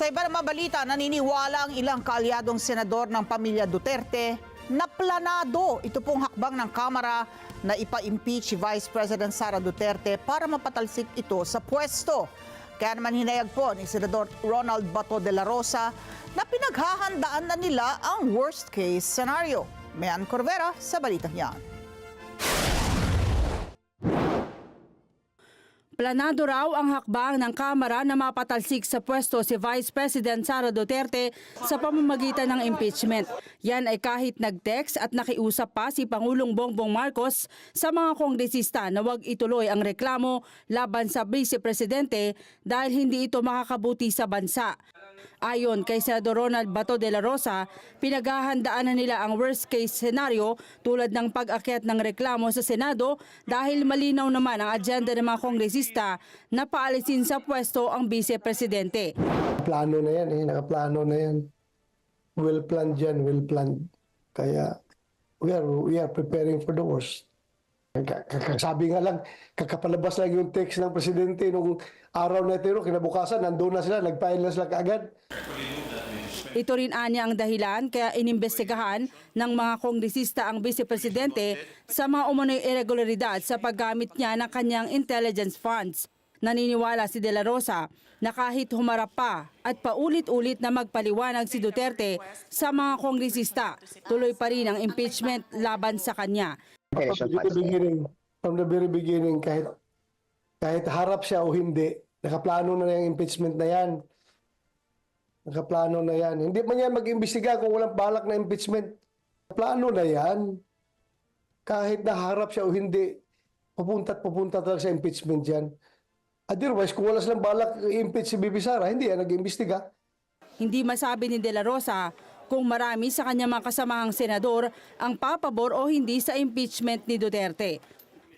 Sa iba na mabalita, naniniwala ang ilang kaalyadong senador ng pamilya Duterte na planado ito pong hakbang ng Kamara na ipa-impeach si Vice President Sara Duterte para mapatalsik ito sa pwesto. Kaya naman hinayag po ni Senador Ronald Bato de la Rosa na pinaghahandaan na nila ang worst case scenario. Mayan Corvera sa balitang yan. Planado raw ang hakbang ng Kamara na mapatalsik sa pwesto si Vice President Sara Duterte sa pamamagitan ng impeachment. Yan ay kahit nag-text at nakiusap pa si Pangulong Bongbong Marcos sa mga kongresista na huwag ituloy ang reklamo laban sa Vice Presidente dahil hindi ito makakabuti sa bansa. Ayon kay Senador Ronald Bato de la Rosa, pinaghahandaan na nila ang worst case scenario tulad ng pag-akyat ng reklamo sa Senado dahil malinaw naman ang agenda ng mga kongresista na paalisin sa pwesto ang Vice Presidente. Plano na yan nakaplano na yan. Well planned yan, well planned. Kaya we are preparing for the worst. Sabi nga lang, kakapalabas lang yung text ng Presidente nung araw na ito, kinabukasan, nandun na sila, nag-file na sila kaagad. Ito rin anya ang dahilan kaya inimbestigahan ng mga kongresista ang Vice Presidente sa mga umano'y irregularidad sa paggamit niya ng kanyang intelligence funds. Naniniwala si De La Rosa na kahit humarap pa at paulit-ulit na magpaliwanag si Duterte sa mga kongresista, tuloy pa rin ang impeachment laban sa kanya. From the very beginning, kahit harap siya o hindi, nakaplano na yung impeachment na yan. Nakaplano na yan. Hindi man yan mag-imbestiga kung walang balak na impeachment. Plano na yan. Kahit naharap siya o hindi, pupunta talaga sa impeachment yan. Otherwise, kung wala silang balak i-impeach si Bibi Sara, hindi yan nag-imbestiga. Hindi masabi ni De La Rosa kung marami sa kanyang mga kasamahang senador ang papabor o hindi sa impeachment ni Duterte.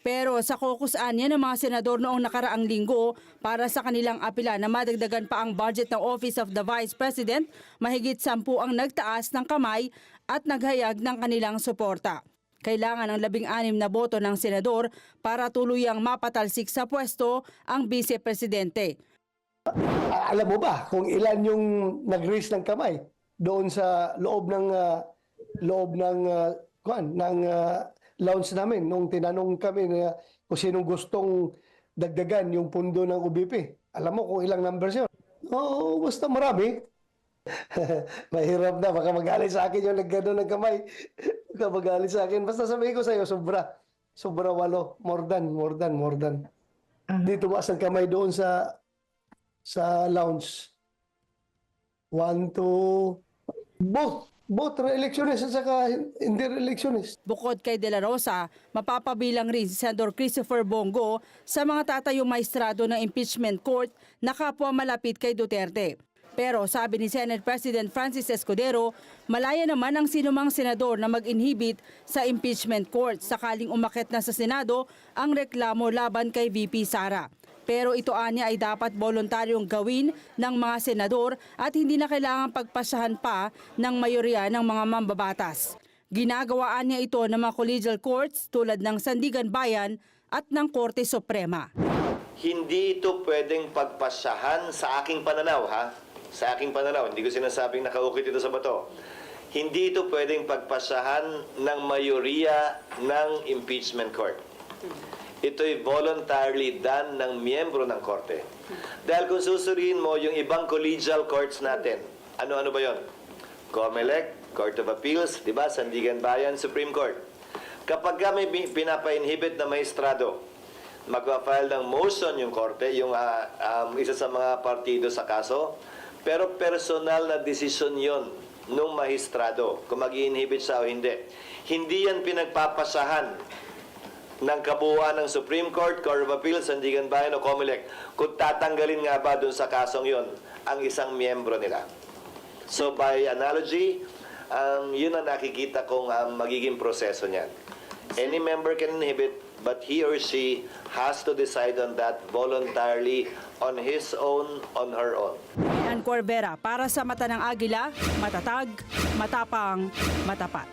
Pero sa caucus-an niya ng mga senador noong nakaraang linggo para sa kanilang apela na madagdagan pa ang budget ng Office of the Vice President, mahigit 10 ang nagtaas ng kamay at naghayag ng kanilang suporta. Kailangan ng 16 na boto ng senador para tuluyang mapatalsik sa pwesto ang Vice Presidente. Alam mo ba kung ilan yung nag-raise ng kamay doon sa loob ng lounge namin nung tinanong kami na kung sinong gustong dagdagan yung pundo ng UBP. Alam mo kung ilang numbers yun? Oo, basta marami. Mahirap na, baka magalit sa akin yung naggano ng kamay. Baka magalit sa akin. Basta sabihin ko sa iyo, sobra 8, more than. Dito tumaas ang kamay doon sa lounge. 1, 2, both re-electionist at saka hindi re-electionist. Bukod kay De La Rosa, mapapabilang rin si Senador Christopher Bongo sa mga tatayong maestrado ng impeachment court na kapwa malapit kay Duterte. Pero sabi ni Senate President Francis Escudero, malaya naman ang sinumang senador na mag-inhibit sa impeachment court sakaling umakyat na sa Senado ang reklamo laban kay VP Sara. Pero ito anya ay dapat voluntaryong gawin ng mga senador at hindi na kailangan pagpasahan pa ng mayorya ng mga mambabatas. Ginagawaan niya ito ng mga collegial courts tulad ng Sandigan Bayan at ng Korte Suprema. Hindi ito pwedeng pagpasahan sa aking pananaw, ha? Sa aking pananaw, hindi ko sinasabing nakaukit ito sa bato. Hindi ito pwedeng pagpasahan ng mayorya ng impeachment court. Ito'y voluntarily done ng miyembro ng korte. Dahil kung susuriin mo yung ibang collegial courts natin, ano-ano ba yon? COMELEC, Court of Appeals, di ba? Sandigan Bayan, Supreme Court. Kapag may pinapa-inhibit na maestrado, magpa-file ng motion yung korte, yung isa sa mga partido sa kaso, pero personal na desisyon yon nung maestrado kung mag-i-inhibit siya o hindi. Hindi yan pinagpapasahan ng kabuuan ng Supreme Court, Court of Appeals, Sandigan Bayan o COMELEC kung tatanggalin nga ba dun sa kasong yon ang isang miyembro nila. So by analogy, yun ang nakikita kong magiging proseso niyan. Any member can inhibit, but he or she has to decide on that voluntarily on his own, on her own. Ann Corvera para sa Mata ng Agila, matatag, matapang, matapat.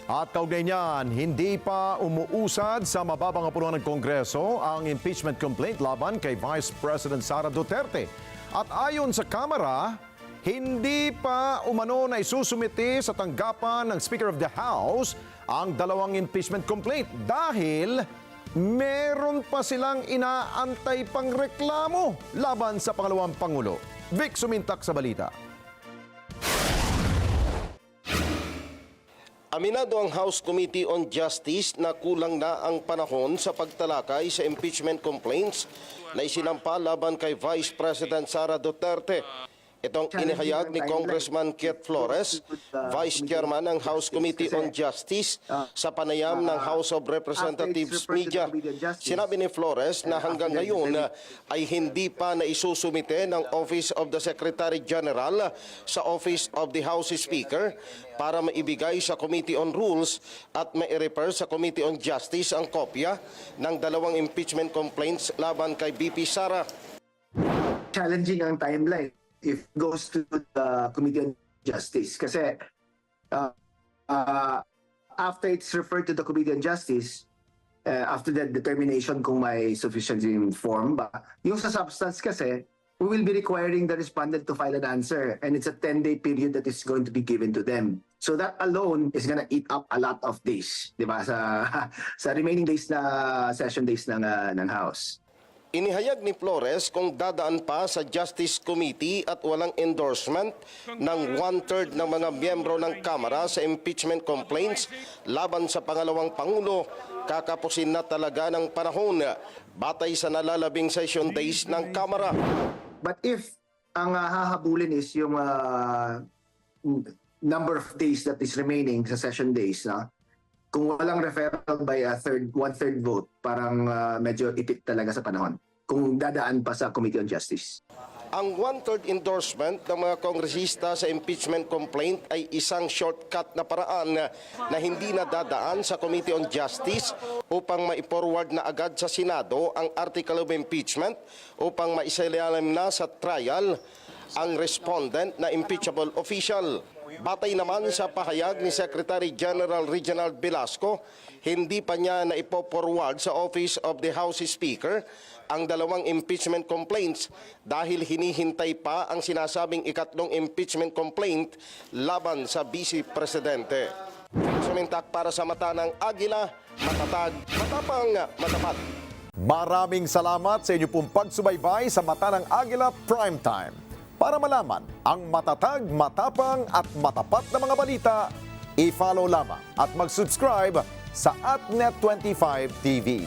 At kaugnay niyan, hindi pa umuusad sa mababang apunuan ng Kongreso ang impeachment complaint laban kay Vice President Sara Duterte. At ayon sa Kamara, hindi pa umano na isusumite sa tanggapan ng Speaker of the House ang dalawang impeachment complaint dahil meron pa silang inaantay pang reklamo laban sa pangalawang Pangulo. Vic Sumintak sa balita. Aminado ang House Committee on Justice na kulang na ang panahon sa pagtalakay sa impeachment complaints na isinampa laban kay Vice President Sara Duterte. Itong inihayag ni Congressman Keith Flores, Vice Chairman ng House Committee on Justice, sa panayam ng House of Representatives Media. Sinabi ni Flores na hanggang ngayon ay hindi pa naisusumite ng Office of the Secretary General sa Office of the House Speaker para maibigay sa Committee on Rules at mai-refer sa Committee on Justice ang kopya ng dalawang impeachment complaints laban kay BP Sara. Challenging ang timeline if it goes to the Committee on Justice. Kasi after it's referred to the Committee on Justice, after the determination kung may sufficiency in form ba, yung sa substance kasi, we will be requiring the respondent to file an answer, and it's a 10-day period that is going to be given to them. So that alone is gonna eat up a lot of days, di ba, sa remaining days na session days ng House. Inihayag ni Flores kung dadaan pa sa Justice Committee at walang endorsement ng 1/3 ng mga miyembro ng Kamara sa impeachment complaints laban sa pangalawang Pangulo, kakapusin na talaga ng panahon batay sa nalalabing session days ng Kamara. But if ang hahabulin is yung number of days that is remaining sa session days, kung walang referral by one-third vote, parang medyo ipit talaga sa panahon kung dadaan pa sa Committee on Justice. Ang 1/3 endorsement ng mga kongresista sa impeachment complaint ay isang shortcut na paraan na hindi na dadaan sa Committee on Justice upang maiforward na agad sa Senado ang article of impeachment upang maisailalim na sa trial ang respondent na impeachable official. Batay naman sa pahayag ni Secretary General Reginald Velasco, hindi pa niya na ipo-forward sa Office of the House Speaker ang dalawang impeachment complaints dahil hinihintay pa ang sinasabing ikatlong impeachment complaint laban sa Vice Presidente. Sumintak para sa mata ng Agila, matatag, matapang, matapat. Maraming salamat sa inyo pong pagsubaybay sa Mata ng Agila Primetime. Para malaman ang matatag, matapang at matapat na mga balita, i-follow lamang at mag-subscribe sa @Net25 TV.